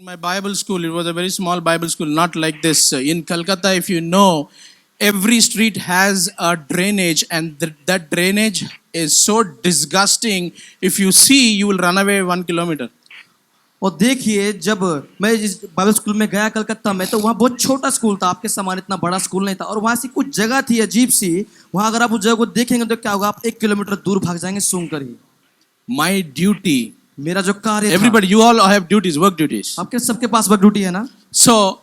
My Bible school, it was a very small Bible school, not like this. In Calcutta, if you know, every street has a drainage, and that drainage is so disgusting. If you see, you will run away 1 kilometer. और देखिए जब मैं इस Bible school में गया कलकत्ता में तो वहाँ बहुत छोटा स्कूल था, आपके समान इतना बड़ा स्कूल नहीं था, और वहाँ से कुछ जगह थी अजीब सी। वहाँ अगर आप उस जगह को देखेंगे तो क्या होगा, आप 1 किलोमीटर दूर भाग जाएंगे सूंघ कर ही। My duty. मेरा जो कार्य था, Everybody, you all have duties, work duties. आपके सबके पास वर्क ड्यूटी है ना। So,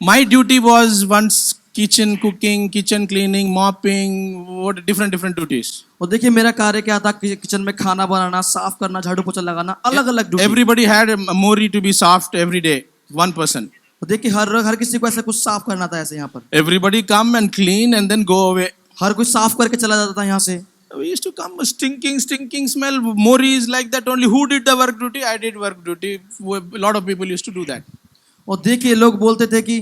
my duty was once kitchen cooking, kitchen cleaning, mopping, what different duties. और देखिए मेरा कार्य क्या था, किचन में खाना बनाना, साफ करना, झाड़ू पोछा लगाना, अलग अलग duty. Everybody had a mori to be soft every day. One person. और देखिए हर किसी को ऐसा कुछ साफ करना था ऐसे यहाँ पर। Everybody come and clean and then go away. हर कोई साफ करके चला जाता था यहाँ से। We used to come stinking smell. Mori is like that only. Who did the work duty? I did work duty. A lot of people used to do that. और देखिए लोग बोलते थे कि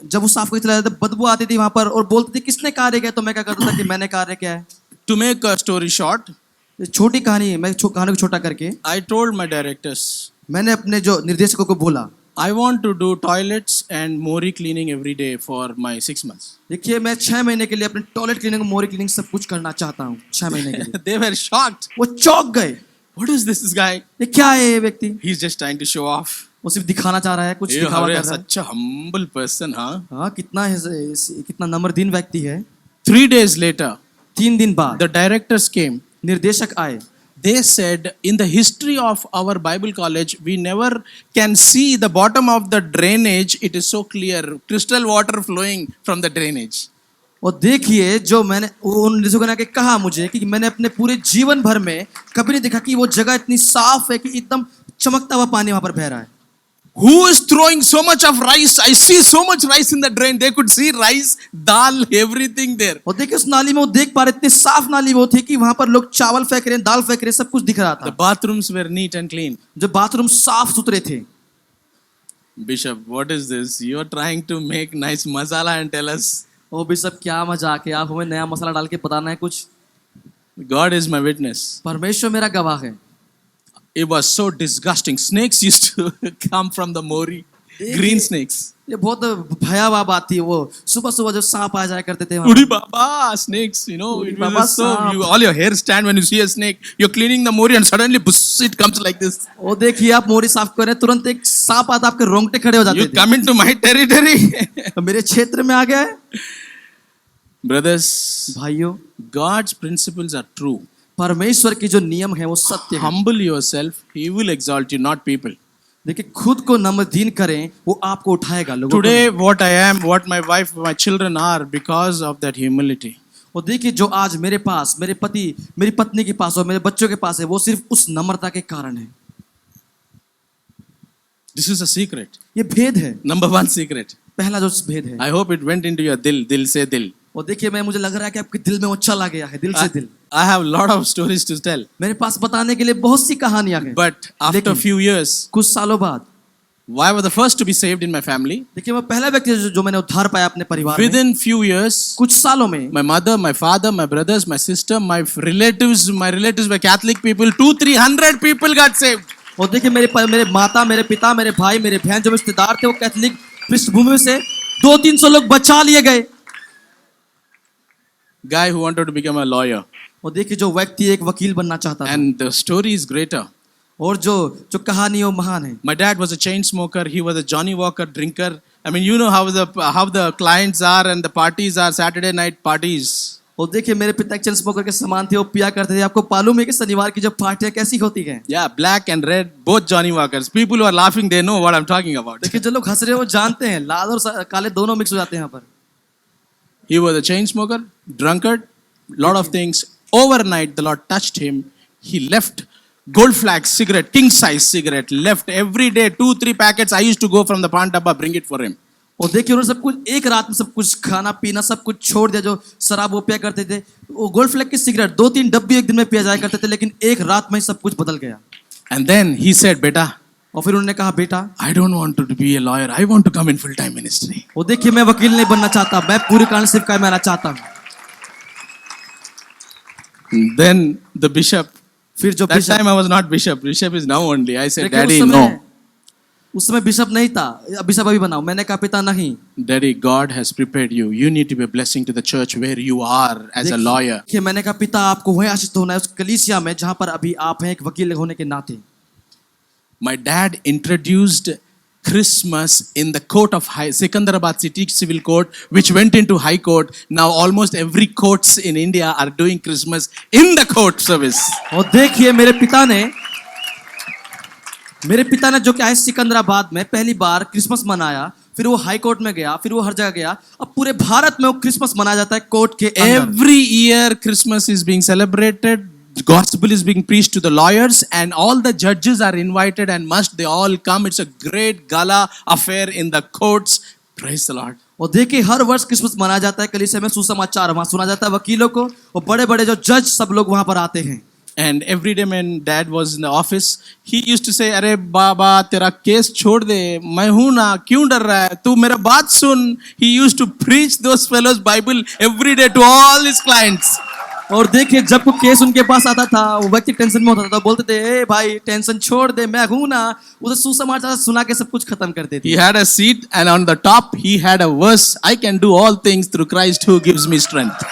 जब वो साफ करके चला जाता बदबू आती थी वहां पर, और बोलते थे किसने कार्य किया, तो मैं क्या करता था कि मैंने कार्य किया है। To make a story short, छोटी कहानी है, मैं कहानी को छोटा करके I told my directors, मैंने अपने जो निर्देशकों को बोला, I want to do toilets and mori cleaning every day for my 6 months. देखिए मैं 6 महीने के लिए अपने टॉयलेट क्लीनिंग, मोरी क्लीनिंग सब कुछ करना चाहता हूँ 6 महीने के लिए। They were shocked. वो चौंक गए, What is this guy? ये क्या है ये व्यक्ति, He's just trying to show off. वो सिर्फ दिखाना चाह रहा है, कुछ You दिखावा are कर रहा है। such a humble person, huh? हाँ कितना नम्रदीन व्यक्ति है। 3 days later, 3 दिन बाद the directors came. निर्देशक आए। They said, in the history of our Bible college, we never can see the bottom of the drainage. It is so clear, crystal water flowing from the drainage. और देखिए जो मैंने उन निर्देशकों ने आके कहा मुझे कि मैंने अपने पूरे जीवन भर में कभी नहीं देखा कि वो जगह इतनी साफ है कि एकदम चमकता हुआ पानी वहां पर बह रहा है। Who is throwing so much of rice? I see so much rice in the drain. They could see rice, dal, everything there. और देखिए उस नाली में वो देख पा रहे, इतनी साफ नाली वो थी कि वहां पर लोग चावल फेंक रहे हैं, दाल फेंक रहे हैं, सब कुछ दिख रहा The था। bathrooms were neat and clean. जो बाथरूम साफ सुथरे थे। Bishop, what is this? You are trying to make nice masala and tell us. Oh bishop क्या मजाक है, आप हमें नया मसाला डाल के बताना है कुछ। God is my witness. परमेश्वर मेरा गवाह है। It was so disgusting. Snakes used to come from the mori. Green snakes. ये बहुत भयावह बात थी, वो सुबह सुबह जो सांप आ जाया करते थे वहाँ Udi Baba, snakes, you know, Udi it Baba, was so, सांप। all your hair stand when you see a snake. You're cleaning the mori and suddenly buss, it comes like this. वो देखिए आप मोरी साफ कर रहे हैं, तुरंत एक सांप आता, आपके रोंगटे खड़े हो जाते You थे। come into my territory. तो मेरे क्षेत्र में आ गया है। Brothers, भाइयों, God's principles are true. परमेश्वर की जो नियम है वो सत्य है। Humble yourself, He will exalt you, not people. देखिए खुद को नम्रदीन करें, वो आपको उठाएगा। लोगों Today, what I am, what my wife, my children are, because of that humility. को देखिए जो आज मेरे पास, मेरे पति, मेरी पत्नी के पास और मेरे बच्चों के पास है, वो सिर्फ उस नम्रता के कारण है। This is a secret. ये भेद है, Number one secret. पहला जो भेद है। I hope it went into your dil. Dil se dil. और देखिए मुझे लग रहा है कि आपके दिल में वो चला गया है, दिल से दिल। I have a lot of stories to tell. मेरे पास बताने के लिए बहुत सी कहानियां हैं। But after a लेकिन few years, कुछ सालों बाद, I was the first to be saved in my family. देखिए मैं पहला व्यक्ति जो मैंने उद्धार पाया अपने परिवार में। Within few years, कुछ सालों में my mother, my father, my brothers, my sister, my relatives were Catholic people. 200-300 people got saved. और देखिए मेरे माता, मेरे पिता, मेरे भाई, मेरे बहन जो रिश्तेदार थे वो कैथोलिक पृष्ठभूमि से 200-300 लोग बचा लिए गए। Guy who wanted to become a lawyer. और देखिए जो व्यक्ति एक वकील बनना चाहता था, And the story is greater. और जो कहानी है वो महान है। My dad was a chain smoker. He was a Johnny Walker drinker. I mean, you know how the clients are and the parties are, Saturday night parties. और देखिए मेरे पिता चेन स्मोकर के समान थे, वो पिया करते थे। आपको मालूम है कि शनिवार की जब पार्टियां कैसी होती हैं? Yeah, black and red, both Johnny Walkers. People who are laughing, they know what I'm talking about. देखिए जो लोग हंस रहे हैं वो जानते हैं, लाल और काले दोनों मिक्स हो जाते हैं यहाँ पर। He was a chain smoker, drunkard, lot of things. Overnight, the Lord touched him. He left gold flag cigarette, king size cigarette, left every day 2-3 packets. I used to go from the pan dabba, bring it for him. और देखिए उन्होंने सब कुछ एक रात में सब कुछ खाना पीना सब कुछ छोड़ दिया। जो शराब वो पिया करते थे, वो गोल्ड फ्लैग की सिगरेट 2-3 डब्बी एक दिन में पिया जाया करते थे, लेकिन एक रात में सब कुछ बदल गया। And then he said, "Beta, और फिर उन्होंने कहा, बेटा I don't want to be a lawyer. I want to come in full-time ministry." वो देखिए मैं वकील नहीं बनना चाहता, मैं पूरी कान सिर्फ का मैं चाहता हूँ। Then the bishop. फिर जो That time I was not bishop. Bishop is now only. I said, देखिए, उस "Daddy, समय no. उस समय बिशप नहीं था, बिशप अभी बनाओ। मैंने कहा पिता नहीं। Daddy, God has prepared you. You need to be a blessing to the church where you are as a lawyer. देखिए मैंने कहा पिता आपको वही आशीष होना है उस कलीसिया में जहां पर अभी आप हैं एक वकील होने के नाते। My dad introduced Christmas in the court of Secunderabad City Civil Court, which went into High Court. Now almost every courts in India are doing Christmas in the court service. और देखिए मेरे पिता ने जो क्या है सिकंदराबाद में पहली बार क्रिसमस मनाया, फिर वो हाई कोर्ट में गया, फिर वो हर जगह गया। अब पूरे भारत में वो क्रिसमस मनाया जाता है कोर्ट के अंदर। Every year Christmas is being celebrated. The gospel is being preached to the lawyers and all the judges are invited and must they all come. It's a great gala affair in the courts. Praise the Lord. और देखिए हर वर्ष Christmas मनाया जाता है कलीसिया में, सुसमाचार वहां सुना जाता है वकीलों को, और बड़े बड़े जो जज सब लोग वहां पर आते हैं। And every day when dad was in the office, he used to say, अरे बाबा तेरा केस छोड़ दे, मैं हूं ना, क्यों डर रहा है, तू मेरा बात सुन। He used to preach those fellows Bible every day to all his clients. और देखिए जब कोई केस उनके पास आता था, वो व्यक्ति टेंशन में होता था, तो बोलते थे ए भाई टेंशन छोड़ दे, मैं हूं ना, उसे सुसमाचार सुना के सब कुछ खत्म कर देते। He had a seat and on the top he had a verse, I can do all things through Christ who gives me strength.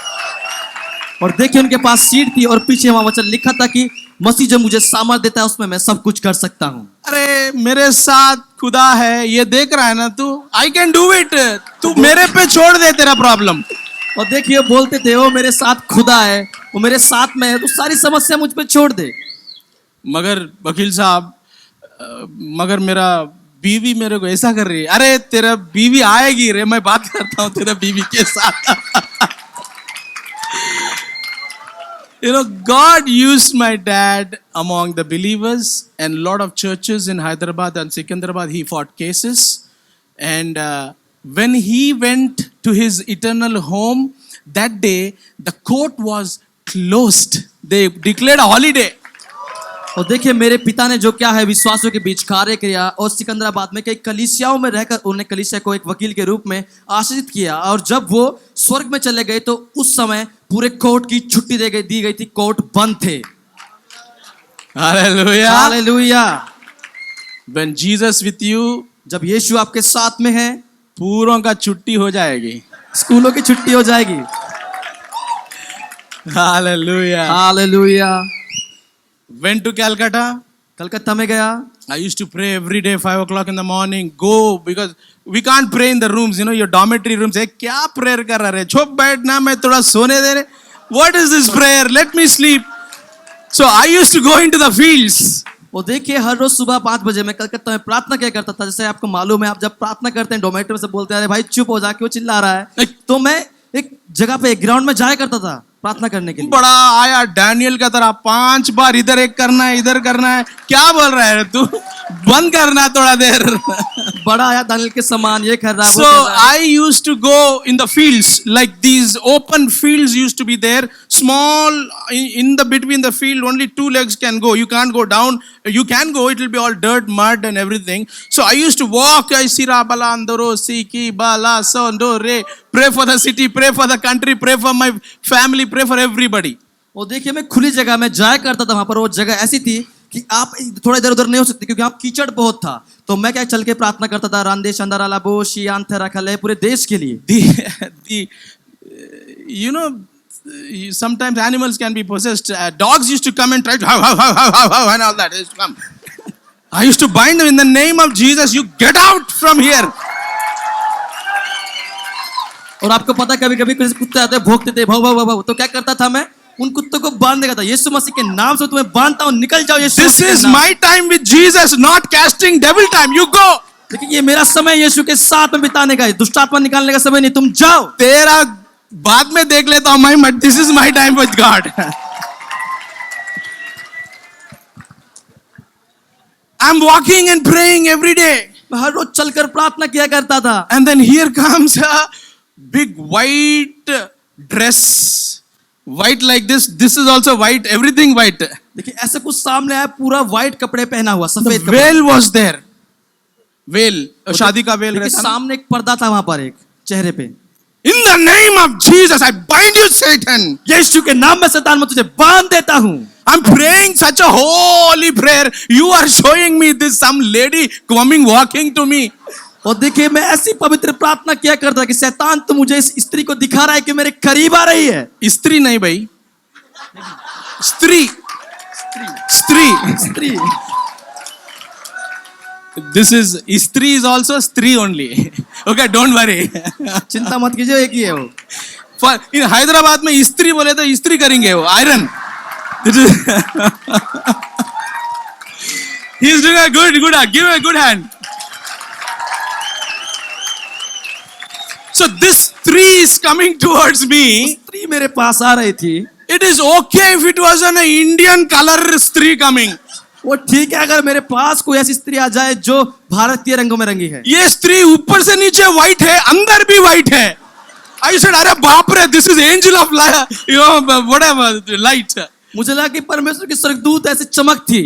और देखिए उनके पास सीट थी और पीछे वहां वचन लिखा था कि मसीह जो मुझे सामर्थ देता है उसमें मैं सब कुछ कर सकता हूँ। अरे मेरे साथ खुदा है, ये देख रहा है ना तू, I can do it, तू मेरे पे छोड़ दे तेरा प्रॉब्लम। और देखिए बोलते थे वो मेरे साथ खुदा है, वो मेरे साथ में है, तो सारी समस्या मुझ पे छोड़ दे। मगर वकील साहब, मगर मेरा बीवी मेरे को ऐसा कर रही है। अरे तेरा बीवी आएगी रे, मैं बात करता हूँ तेरा बीवी के साथ। You know, God used my dad among the believers and lot of churches in Hyderabad and Secunderabad. He fought cases, and when he went to his eternal home that day, the court was closed. They declared a holiday. और देखिए मेरे पिता ने जो क्या है विश्वासियों के बीच कार्य किया, और सिकंदराबाद में कई कलीसियाओं में रहकर उन्होंने कलीसिया को एक वकील के रूप में आशीषित किया। और जब वो स्वर्ग में चले गए तो उस समय पूरे कोर्ट की छुट्टी दी गई थी, कोर्ट बंद थे। Hallelujah. Hallelujah. When Jesus with you, जब यीशु आपके साथ में है, पूरों का छुट्टी हो जाएगी। स्कूलों की छुट्टी हो जाएगी। Hallelujah. Hallelujah. Went to Calcutta. Calcutta में गया। I used to pray every day 5 o'clock in the morning. Go, because we can't pray in the rooms, you know, your dormitory rooms. Hey, क्या prayer कर रहे? चुप बैठ ना, मैं थोड़ा सोने दे रहे। What is this prayer? Let me sleep. So I used to go into the fields. वो देखिए हर रोज सुबह 5 बजे मैं कलकत्ता में प्रार्थना क्या करता था। जैसे आपको मालूम है, आप जब प्रार्थना करते हैं डोमेट्री में से बोलते हैं अरे भाई चुप हो जा, क्यों चिल्ला रहा है, तो मैं एक जगह पे ग्राउंड में जाया करता था प्रार्थना करने के लिए। बड़ा आया डैनियल का तरह 5 बार इधर एक करना है, इधर करना है। क्या बोल रहा है तू, बंद करना थोड़ा देर। बड़ा आया दानियल के समान, ये कर रहा है, So I used to go in the fields, like these open fields used to be there, small in the between the field only 2 legs can go, you can't go down, you can go, it will be all dirt, mud and everything. So I used to walk, I sira bala andoro siki bala sondo re, pray for the city, pray for the country, pray for my family, pray for everybody. वो देखिए मैं खुली जगह में जाया करता था, वहां पर वो जगह ऐसी थी कि आप थोड़ा इधर उधर नहीं हो सकते क्योंकि आप कीचड़ बहुत था। तो मैं क्या चल के प्रार्थना करता था, रांदे शंदाराला बोशी आंथे रखले, पूरे देश के लिए। The you know, sometimes animals can be possessed. Dogs used to come and try to how and all that. They used to come. I used to bind them in the name of Jesus. You get out from here. और आपको पता कभी कभी कुत्ते आते भौंकते थे, भाव भाव भाव, तो क्या करता था मैं उन कुत्तों को बांध देगा था, यीशु मसीह के नाम से तुम्हें बांधता हूं, निकल जाओ यीशु। This is my time with Jesus, not casting devil time. You go. लेकिन ये मेरा समय यीशु के साथ में बिताने का है, दुष्ट आत्मा निकालने का समय नहीं, तुम जाओ। तेरा बाद में देख लेता हूं मैं, this is my time with God. I'm walking and praying every day. मैं हर रोज चलकर प्रार्थना किया करता था। And then here comes a big white dress. White like this. This is also white. Everything white. देखिए ऐसे कुछ सामने आया, पूरा व्हाइट कपड़े पहना हुआ, The सफेद कपड़े। veil was there. Veil. शादी का veil देखिए रहता है ना? सामने एक पर्दा था वहां पर एक चेहरे पे। In the name of Jesus, I bind you, Satan. यीशु के नाम में शैतान मैं तुझे बांध देता हूँ। I'm praying such a holy prayer. You are showing me this some lady coming walking to me. और देखिए मैं ऐसी पवित्र प्रार्थना किया करता कि शैतान तो मुझे इस स्त्री को दिखा रहा है कि मेरे करीब आ रही है। स्त्री नहीं भाई, स्त्री, स्त्री, स्त्री। This is स्त्री is also स्त्री only. Okay, don't worry. चिंता मत कीजिए, एक ही है वो। For in हैदराबाद में स्त्री बोले तो स्त्री करेंगे वो, iron. He is doing a good. Give him a good hand. So this tree is coming towards me. स्त्री मेरे पास आ रही थी। It is okay if it was an Indian color स्त्री coming. वो ठीक है अगर मेरे पास कोई ऐसी स्त्री आ जाए जो भारतीय रंगों में रंगी है। ये स्त्री ऊपर से नीचे व्हाइट है, अंदर भी व्हाइट है। I said, अरे बाप रे, this is angel of light, you know, whatever light. मुझे लगा कि परमेश्वर की स्वर्गदूत ऐसी चमक थी।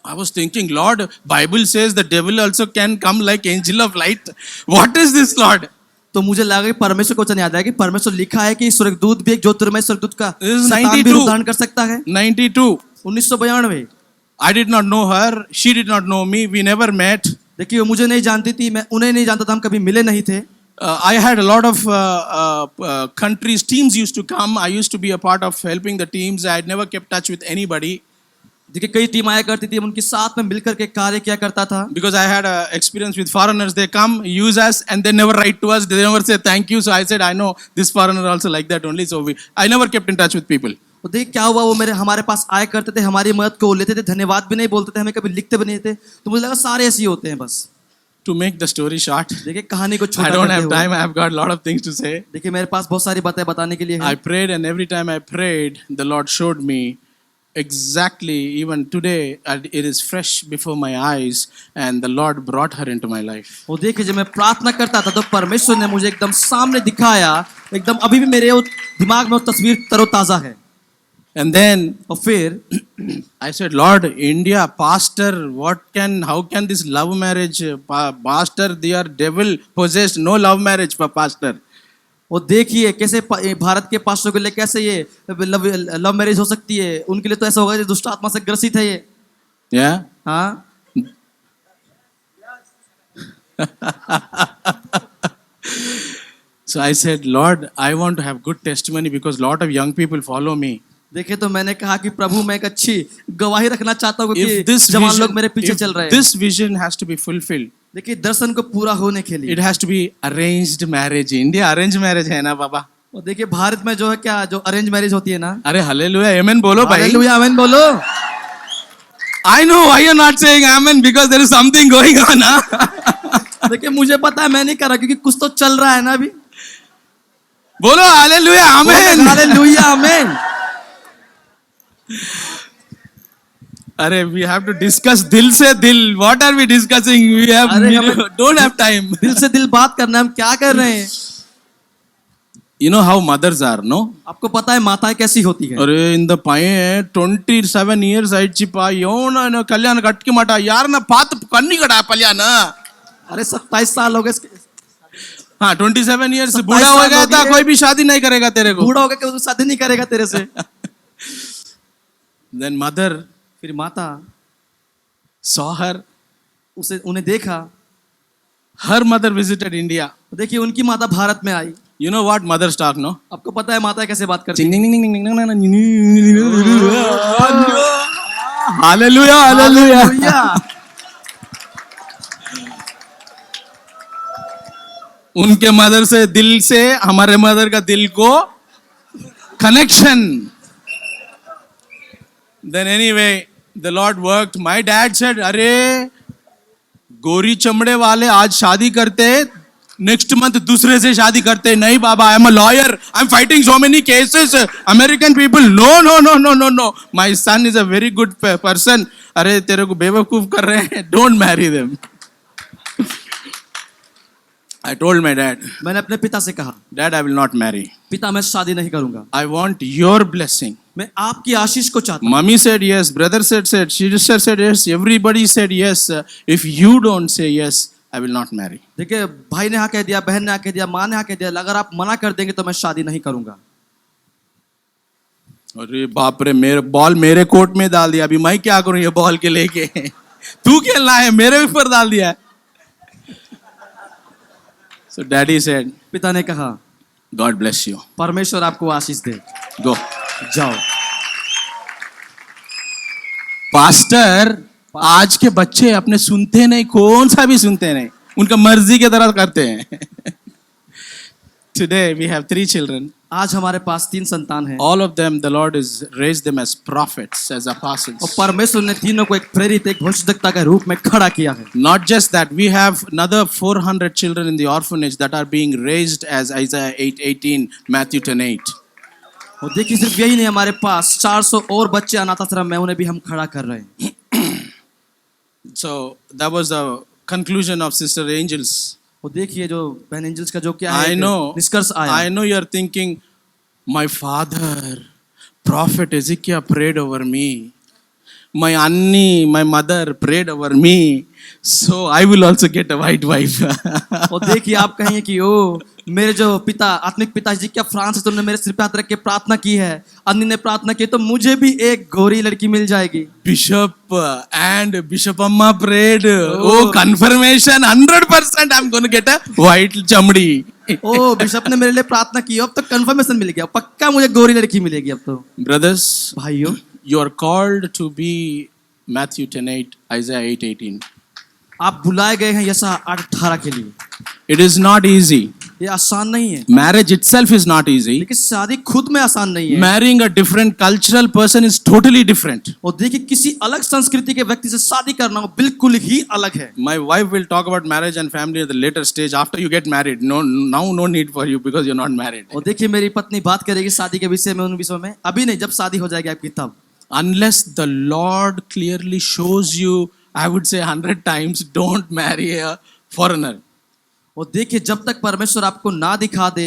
I was thinking, Lord, Bible says the devil also can come like angel of light. What is this, Lord? तो मुझे लगा कि परमेश्वर को वचन याद आया कि परमेश्वर लिखा है कि स्वर्गदूत भी एक ज्योतिर्मय स्वर्गदूत का This is शैतान भी 92. रूप धारण कर सकता है। 92. 1992। I did not know her. She did not know me. We never met. देखिए वो मुझे नहीं जानती थी, मैं उन्हें नहीं जानता था, हम कभी मिले नहीं थे। I had a lot of countries, teams used to come. I used to be a part of helping the teams. I had never kept touch with anybody देखिए कई टीम आया करती थी, हम उनके साथ में मिलकर के कार्य किया करता था। because I had a experience with foreigners. They come, use us, and they never write to us. They never say thank you. So I said, I know this foreigner also like that only. So I never kept in touch with people. तो देखिए क्या हुआ, वो हमारे पास आया करते थे, हमारी मदद को लेते थे, धन्यवाद भी नहीं बोलते थे, हमें कभी लिखते भी नहीं थे। तो मुझे लगा सारे ऐसे ही होते हैं बस। To make the story short, देखिए कहानी को I छोटा don't करते have हुए, time. I have got a lot of things to say. देखिए मेरे पास बहुत सारी बातें बताने के लिए I है। prayed, and every time I prayed, the Lord showed me exactly, even today, and it is fresh before my eyes, and the Lord brought her into my life. वो देखिए जब मैं प्रार्थना करता था तो परमेश्वर ने मुझे एकदम सामने दिखाया, एकदम अभी भी मेरे वो दिमाग में वो तस्वीर तरोताजा है। And then और फिर I said, Lord, India, pastor, how can this love marriage, pastor, they are devil possessed, no love marriage for pastor. वो देखिए कैसे भारत के पास्टरों के लिए कैसे ये लव मैरिज हो सकती है, उनके लिए तो ऐसा होगा जो दुष्ट आत्मा से ग्रसित है ये। Yeah? हाँ So I said, Lord, I want to have good testimony because lot of young people follow me. देखिए तो मैंने कहा कि प्रभु मैं एक अच्छी गवाही रखना चाहता हूँ If कि this जवान vision, लोग मेरे पीछे if चल रहे हैं। this vision has to be fulfilled, देखिए दर्शन को पूरा होने के लिए it has to be arranged marriage. India arranged marriage है ना बाबा? और देखिए भारत में जो है क्या जो अरेंज मैरिज होती है ना, अरे हालेलुया, आमेन बोलो भाई. हालेलुया आमीन बोलो। I know why you're not saying amen because there is something going on. देखिए मुझे पता है मैं नहीं कर रहा क्योंकि कुछ तो चल रहा है ना अभी। बोलो हालेलुया, आमेन. हालेलुया आमीन। अरे we have to discuss दिल से दिल. What are we discussing? We have अरे हमें- don't have time. दिल से दिल बात करना, हम क्या कर रहे हैं? You know how mothers are, no? आपको पता है माताएं कैसी होती है? ಅರೆ ಇಂದ ಪೈಯನ್ 27 years ಆಯ್ಚಿಪ್ಪ ಯೋನ ಕಲ್ಯಾಣ ಕಟ್ಟಿ ಮಟ ಯಾರನ್ನ ಪಾತ ಕನ್ನಿಗಡ ಪಲ್ಯಾನ. अरे 27 साल हो गए इसके, हाँ 27 years 27 बूढ़ा हो साल गया हो था, गए। कोई भी शादी नहीं करेगा तेरे को. बूढ़ा हो गया कि वो शादी नहीं करेगा तेरे से। Then mother फिर माता saw her. उसे उन्हें देखा, Her mother visited India. देखिए उनकी माता भारत में आई। You know what mothers talk, no? आपको पता है माता कैसे बात करती Ching है? ding ding ding ding ding ding ding. Hallelujah, hallelujah. Hallelujah. उनके मदर से दिल से हमारे मदर का दिल को connection. Then anyway, the Lord worked. My dad said, अरे गोरी चमड़े वाले आज शादी करते, नेक्स्ट मंथ दूसरे से शादी करते. नहीं बाबा, I am a lawyer, I am fighting so many cases. American people, no no no no no no, my son is a very good person. अरे तेरे को बेवकूफ कर रहे हैं, don't marry them. I told my dad, मैंने अपने पिता से कहा, Dad, I will not marry. पिता मैं शादी नहीं करूंगा, I want your blessing. मैं आपकी आशीष को चाहता हूँ। Mummy said yes, brother said, sister said yes, everybody said yes. If you don't say yes, I will not marry. देखिए भाई ने हाँ कह दिया, बहन ने हाँ कह दिया, माँ ने हाँ कह दिया, अगर आप मना कर देंगे तो मैं शादी नहीं करूंगा। अरे बाप रे, मेरे बॉल मेरे कोर्ट में डाल दिया, अभी मैं क्या करूं ये बॉल के लेके? तू खेलना है, मेरे ऊपर डाल दिया। So daddy said, पिता ने कहा, God bless you. परमेश्वर आपको आशीष दे, Go. जाओ। पास्टर, आज के बच्चे अपने सुनते नहीं, कौन सा भी सुनते नहीं, उनका मर्जी के तरह करते हैं। Today we have 3 children. आज हमारे पास 3 संतान हैं All of them, the Lord has raised them as prophets, as और apostles. परमेश्वर ने तीनों को एक प्रेरित, एक भविष्यद्वक्ता के रूप में खड़ा किया है। Not just that, we have another 400 children in the orphanage that are being raised as Isaiah 8:18, Matthew 10:8. और देखिए सिर्फ यही नहीं, हमारे पास 400 और बच्चे अनाथ आश्रम में, उन्हें भी हम खड़ा कर रहे हैं। So that was the conclusion of Sister Angels. और देखिए जो बहन एंजल्स का जो क्या है, I know, निष्कर्ष आया। I know you're thinking, my father, Prophet Ezekiel prayed over me. My Annie, my mother prayed over me. So I will also get a white wife. और देखिए आप कहेंगे कि ओ मेरे जो पिता, आत्मिक पिताजी क्या फ्रांस से तुमने मेरे सिर पे हाथ रख के प्रार्थना की है, अन्नी ने प्रार्थना की, तो मुझे भी एक गोरी लड़की मिल जाएगी। Bishop and Bishop Amma prayed. Oh, confirmation, 100% I'm going to get a white chamdi. Oh bishop ने मेरे लिए प्रार्थना की, अब तो कंफर्मेशन मिल गया, पक्का मुझे गोरी लड़की मिलेगी अब तो। Brothers, भाइयों, you are called to be Matthew 10:8, Isaiah 8:18. आप बुलाए गए हैं यशा 8:18 के लिए। It is not easy. ये आसान नहीं है, Marriage itself is not easy. लेकिन शादी खुद में आसान नहीं है। Marrying a different cultural person is totally different. और देखिए किसी अलग संस्कृति के व्यक्ति से शादी करना वो बिल्कुल ही अलग है। My wife will talk about marriage and family at the later stage after you get married. No, now no need for you because you're not married. और देखिए मेरी पत्नी बात करेगी शादी के विषय में, उन विषयों में, अभी नहीं, जब शादी हो जाएगी आपकी तब। Unless the Lord clearly shows you, I would say 100 times, don't marry a foreigner. और देखिए जब तक परमेश्वर आपको ना दिखा दे,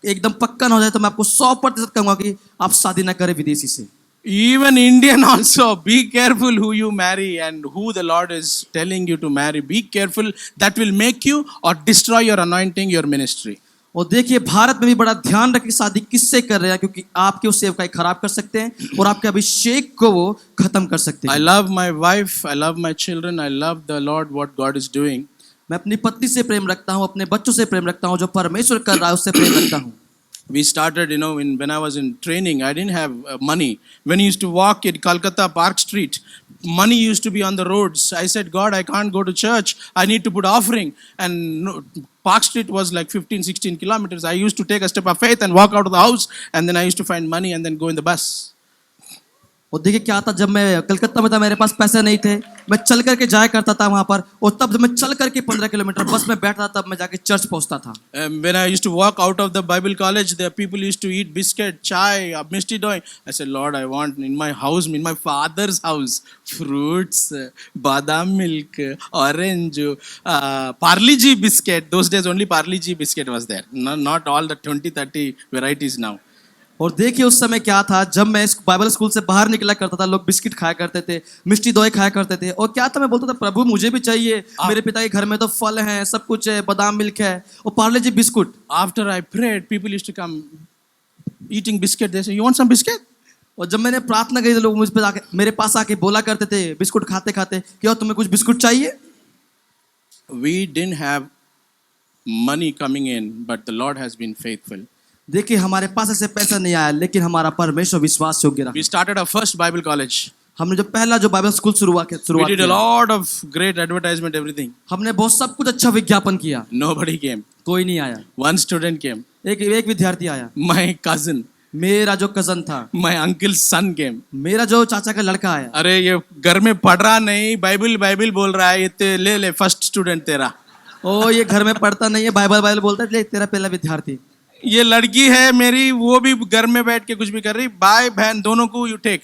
एकदम पक्का ना हो जाए, तो मैं आपको 100% कहूंगा कि आप शादी ना करें विदेशी से। Even Indian also, be careful who you marry and who the Lord is telling you to marry. Be careful, that will make you or destroy your anointing, your ministry. और देखिए भारत में भी बड़ा ध्यान रखिए शादी किससे कर रहे हैं, क्योंकि आपके उस सेवकाई खराब कर सकते हैं और आपके अभिषेक को वो खत्म कर सकते I हैं। love my wife, I love my children, I love the Lord, what God is doing. मैं अपनी पत्नी से प्रेम रखता हूँ, अपने बच्चों से प्रेम रखता हूँ, जो परमेश्वर कर रहा है उससे प्रेम रखता हूँ। We started, when I was in training, I didn't have money. When I used to walk in Kolkata Park Street, money used to be on the roads. I said, God, I can't go to church. I need to put offering. And Park Street was like 15, 16 kilometers. I used to take a step of faith and walk out of the house. And then I used to find money and then go in the bus. और देखिए क्या था, जब मैं कलकत्ता में था, मेरे पास पैसे नहीं थे, मैं चल करके जाया करता था वहां पर, और तब जब मैं चल करके 15 किलोमीटर बस में बैठता था, तब मैं जाके चर्च पहुंचता था। When I used to walk out of the Bible college, the people used to eat biscuit, chai, misty doi. I said, Lord, I want in my house, in my father's house, fruits, badam milk, orange, Parle G biscuit. Those days only Parle G biscuit was there. Not all the 20, 30 varieties now. और देखिए उस समय क्या था, जब मैं इस Bible school से बाहर निकला करता था, लोग बिस्किट खाया करते थे, मिष्टी दोई खाया करते थे, और क्या था, मैं बोलता था प्रभु मुझे भी चाहिए, मेरे पिता के घर में तो फल हैं, सब कुछ है, बादाम मिल्क है और पार्ले जी biscuit. After I prayed, people used to come eating biscuit. They say, you want some biscuit? और जब मैंने प्रार्थना की तो लोग मुझ पे आके, मेरे पास आके बोला करते थे बिस्कुट खाते खाते, क्या तुम्हें कुछ बिस्कुट चाहिए? We didn't have money coming in, but the Lord has been faithful. देखिए हमारे पास ऐसे पैसा नहीं आया, लेकिन हमारा परमेश्वर विश्वास योग्य रहा। We started our first Bible college. हमने जो पहला जो बाइबल स्कूल शुरुआत We did a किया, lot of great advertisement, everything. हमने बहुत सब कुछ अच्छा विज्ञापन किया, Nobody came. कोई नहीं आया। One student came. एक विद्यार्थी आया, My cousin, मेरा जो कजन था, my uncle's son came. मेरा जो चाचा का लड़का आया। अरे ये घर में पढ़ रहा नहीं, बाइबल बोल रहा है, ये ले फर्स्ट स्टूडेंट तेरा। ओ ये घर में पढ़ता नहीं है, बाइबल बोलता है, ले तेरा पहला विद्यार्थी। ये लड़की है मेरी, वो भी घर में बैठ के कुछ भी कर रही, भाई बहन दोनों को you take.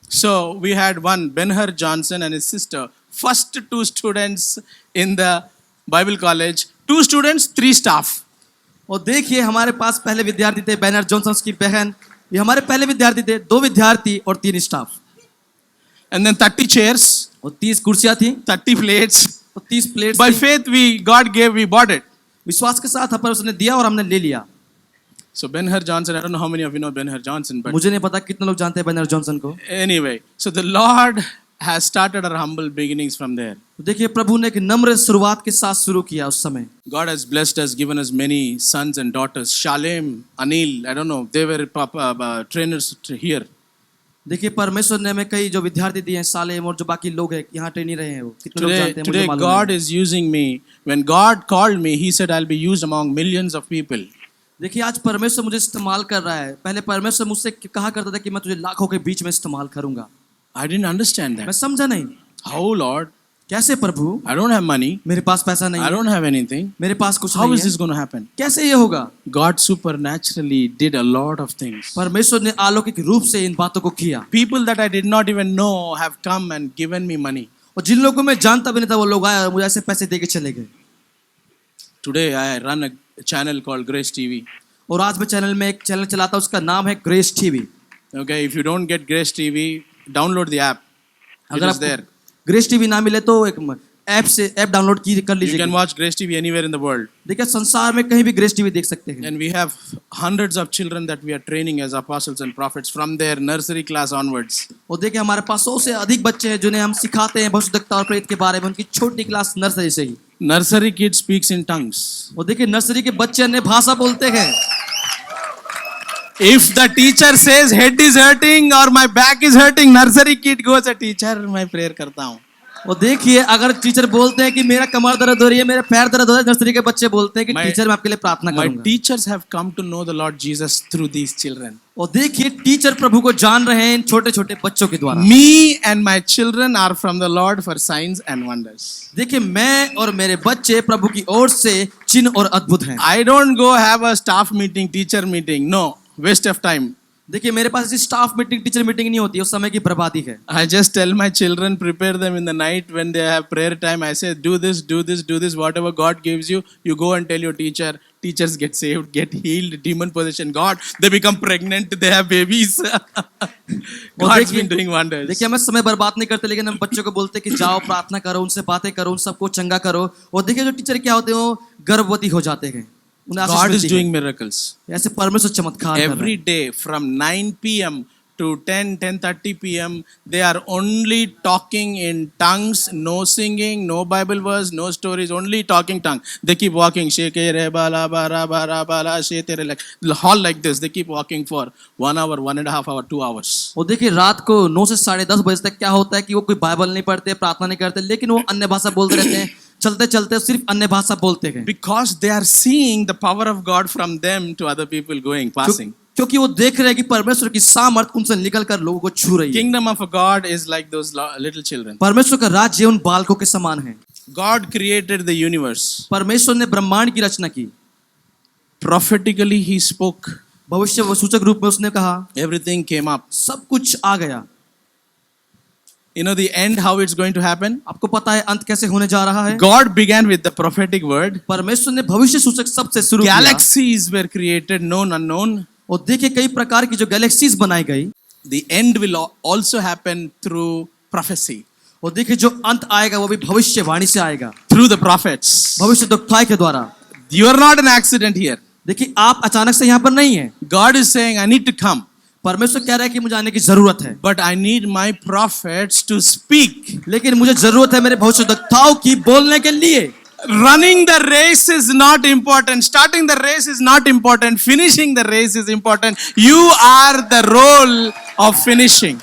So we had one, Ben-Hur Johnson and his sister, first 2 students in the Bible college, 2 students, 3 staff. और देखिए हमारे पास पहले विद्यार्थी थे बैनर जॉनसन की बहन, ये हमारे पहले विद्यार्थी थे, 2 विद्यार्थी और 3 स्टाफ। And then 30 chairs, और 30 कुर्सियां थी, 30 plates, तो 30 plates By faith, God gave, we bought it. विश्वास के साथ पर उसने दिया और हमने ले लिया। So Ben-Hur Johnson, I don't know how many of you know Ben-Hur Johnson, but मुझे नहीं पता कितने लोग जानते हैं बेनर जॉनसन को। anyway, so the Lord has started our humble beginnings from there. तो देखिए प्रभु ने एक नम्र शुरुआत के साथ शुरू किया उस समय। God has blessed us, given us many sons and daughters. Shalem, Anil, I don't know, they were trainers here. देखिए परमेश्वर ने हमें कई जो विद्यार्थी दिए हैं, सालेम और जो बाकी लोग हैं यहाँ ट्रेनी रहे हैं, वो कितने लोग जानते हैं मुझे Today मालूम God नहीं। is using me. When God called me, He said, I'll be used among millions of people. देखिए आज परमेश्वर मुझे इस्तेमाल कर रहा है। पहले परमेश्वर मुझसे कहा करता था कि मैं तुझे लाखों के बीच में इस्तेमाल करूंगा। I didn't understand मैं that. समझा नहीं, How, Lord? कैसे प्रभु, I don't have money. मेरे पास पैसा नहीं I है, don't have anything. मेरे पास कुछ How नहीं is this है, going to happen? कैसे ये होगा? God supernaturally did a lot of things. परमेश्वर ने अलौकिक रूप से इन बातों को किया। People that I did not even know have come and given me money. और जिन लोगों को मैं जानता भी नहीं था वो लोग आए और मुझे ऐसे पैसे दे के चले गए। Today I run a channel called Grace TV. और आज मैं चैनल में एक चैनल चलाता हूँ, उसका नाम है grace TV. Okay, if you don't get Grace TV, download the app. It अगर is there. आपको ग्रेस टीवी ना मिले तो एक ऐप डाउनलोड कर You लीजिए। can watch Grace TV anywhere in the world. देखिए संसार में कहीं भी ग्रेस टीवी देख सकते हैं। And we have hundreds of children that we are training as apostles and prophets from their nursery class onwards. और देखिए हमारे पास 100 से अधिक बच्चे हैं जिन्हें हम सिखाते हैं भविष्यवक्ता और प्रेरित के बारे में, उनकी छोटी क्लास नर्सरी से ही। Nursery kid speaks in tongues. और देखिए नर्सरी के बच्चे अन्य भाषा बोलते हैं। If the teacher says head is hurting or my back is hurting, nursery kid goes, teacher मैं prayer करता हूँ. और देखिए अगर टीचर बोलते हैं कि मेरा कमर दर्द हो रही है, मेरे पैर दर्द हो रहा है, नर्सरी के बच्चे बोलते हैं कि टीचर मैं आपके लिए प्रार्थना My करूंगा। teachers have come to know the Lord Jesus through these children. और देखिए टीचर प्रभु को जान रहे हैं इन छोटे छोटे बच्चों के द्वारा। Me and my children are from the Lord for signs and wonders. देखिए मैं और मेरे बच्चे प्रभु की ओर से चिन्ह और अद्भुत हैं। I don't go have a staff meeting, teacher meeting. No, waste of time. देखिए मेरे पास ऐसी स्टाफ मीटिंग टीचर मीटिंग नहीं होती, उस समय की बर्बादी है। I just tell my children, prepare them in the night when they have prayer time. I say, do this, do this, do this. Whatever God gives you, you go and tell your teacher. Teachers get saved, get healed, demon possession. God, they become pregnant, they have babies. God's been doing wonders. देखिए हम समय बर्बाद नहीं करते, लेकिन हम बच्चों को बोलते कि जाओ प्रार्थना करो, उनसे बातें करो, उन सबको चंगा करो। और देखिए जो टीचर क्या होते हैं वो गर्भवती हो जाते हैं। उन्हें आशीष God is मिलती है। doing miracles. ऐसे परमेश्वर चमत्कार कर रहा Every है। day from 9 p.m. to 10:30 p.m. they are only talking in tongues, no singing, no Bible verse, no stories, only talking tongue. They keep walking, shekere bala bara bara bala shetere, like all like this. They keep walking for 1 hour, 1.5 hour, 2 hours. और देखिए रात को 9 से 10:30 बजे तक क्या होता है कि वो कोई बाइबल नहीं पढ़ते, प्रार्थना नहीं करते, लेकिन वो अन्य भाषा बोलते रहते हैं, चलते चलते सिर्फ अन्य भाषा बोलते हैं। Because they are seeing the power of God from them to other people going, passing. क्योंकि वो देख रहे हैं कि परमेश्वर की सामर्थ उनसे निकल कर लोगों को छू रही है। Kingdom of God is like those little children. परमेश्वर का राज्य उन बालकों के समान है। God created the universe. परमेश्वर ने ब्रह्मांड की रचना की। Prophetically he spoke. भविष्य सूचक रूप में उसने कहा, Everything came up. सब कुछ आ गया। You know the end, how it's going to happen? आपको पता है अंत कैसे होने जा रहा है? God began with the prophetic word. परमेश्वर ने भविष्य सूचक सबसे शुरू किया। Galaxies were created, known, unknown. और देखिए कई प्रकार की जो गैलेक्सीज बनाई गई। The end will also happen through prophecy, और देखिए जो अंत आएगा वो भी भविष्यवाणी से आएगा, through the prophets. भविष्यद्वक्ताएं के द्वारा। You are not an accident here. देखिए आप अचानक से यहाँ पर नहीं है। God is saying, I need to come, परमेश्वर कह रहा है कि मुझे आने की जरूरत है, but I need my prophets to speak. लेकिन मुझे जरूरत है मेरे भविष्यद्वक्ताओं की बोलने के लिए। Running the race is not important. Starting the race is not important. Finishing the race is important. You are the role of finishing.